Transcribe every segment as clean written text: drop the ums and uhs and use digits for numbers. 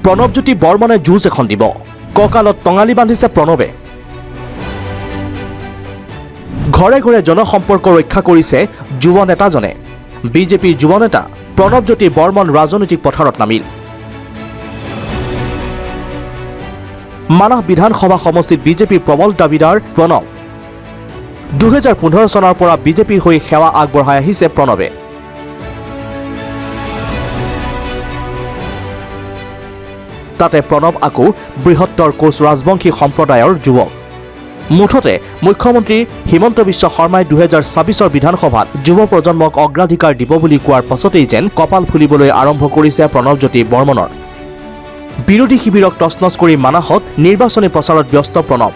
প্ৰণৱজ্যোতি বৰ্মনে যুঁজ এখন দিব কঁকালত টঙালি বান্ধিছে প্ৰণৱে ঘৰে ঘৰে জনসম্পৰ্ক ৰক্ষা কৰিছে যুৱ নেতাজনে বিজেপিৰ যুৱ নেতা প্ৰণৱজ্যোতি বৰ্মন ৰাজনৈতিক পথাৰত নামিল মানাহ বিধানসভা সমষ্টিত বিজেপিৰ প্ৰবল দাবীদাৰ প্ৰণৱ 2015 চনৰ পৰা বিজেপিৰ হৈ সেৱা আগবঢ়াই আহিছে প্ৰণৱে তাতে প্ৰণৱ আকৌ বৃহত্তৰ কোচ ৰাজবংশী সম্প্ৰদায়ৰ যুৱক মুঠতে মুখ্যমন্ত্ৰী হিমন্ত বিশ্ব শৰ্মাই 2026 বিধানসভাত যুৱ প্ৰজন্মক অগ্ৰাধিকাৰ দিব বুলি কোৱাৰ পাছতেই যেন কপাল ফুলিবলৈ আৰম্ভ কৰিছে প্ৰণৱজ্যোতি বৰ্মনৰ বিৰোধী শিবিৰক তছনছ কৰি মানাহত নিৰ্বাচনী প্ৰচাৰত ব্যস্ত প্ৰণৱ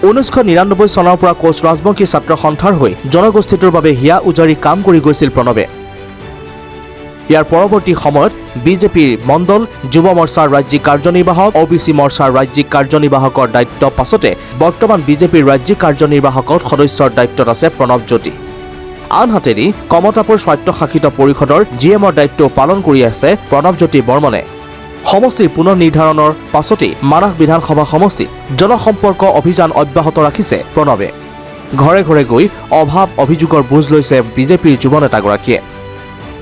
1999 চনৰ পৰা কোচ ৰাজবংশী ছাত্ৰ সন্থাৰ হৈ জনগোষ্ঠীটোৰ বাবে হিয়া উজাৰি কাম কৰি গৈছিল প্ৰণৱে ইয়াৰ পৰৱৰ্তী সময়ত বিজেপিৰ মণ্ডল যুৱ মৰ্চাৰ ৰাজ্যিক কাৰ্যনিৰ্বাহক ওবিচি মৰ্চাৰ ৰাজ্যিক কাৰ্যনিৰ্বাহকৰ দায়িত্ব পাছতে বৰ্তমান বিজেপিৰ ৰাজ্যিক কাৰ্যনিৰ্বাহকৰ সদস্যৰ দায়িত্বত আছে প্ৰণৱজ্যোতি আনহাতেদি কমতাপুৰ স্বায়ত্তশাসিত পৰিষদৰ জিএমৰ দায়িত্ব পালন কৰি আছে প্ৰণৱজ্যোতি বৰ্মনে সমষ্টিৰ পুনৰ নিৰ্ধাৰণৰ পাছতেই মানাহ বিধানসভা সমষ্টিত জনসম্পৰ্ক অভিযান অব্যাহত ৰাখিছে প্ৰণৱে ঘৰে ঘৰে গৈ অভাৱ অভিযোগৰ বুজ লৈছে বিজেপিৰ যুৱ নেতাগৰাকীয়ে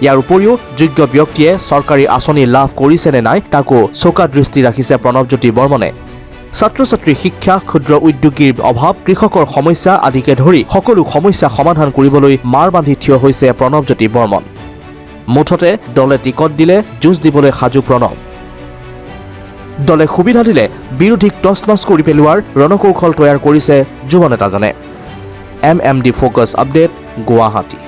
ইয়াৰ উপৰিও যোগ্য ব্যক্তিয়ে চৰকাৰী আঁচনি লাভ কৰিছে নে নাই তাকো চোকা দৃষ্টি ৰাখিছে প্ৰণৱজ্যোতি বৰ্মনে ছাত্ৰ ছাত্ৰীৰ শিক্ষা ক্ষুদ্ৰ উদ্যোগীৰ অভাৱ কৃষকৰ সমস্যা আদিকে ধৰি সকলো সমস্যা সমাধান কৰিবলৈ মাৰ বান্ধি থিয় হৈছে প্ৰণৱজ্যোতি বৰ্মন মুঠতে দলে টিকট দিলে যুঁজ দিবলৈ সাজু প্ৰণৱ দলে সুবিধা দিলে বিৰোধীক তছনছ কৰি পেলোৱাৰ ৰণকৌশল তৈয়াৰ কৰিছে যুৱ নেতাজনে MMD ফ'কাছ আপডেট গুৱাহাটী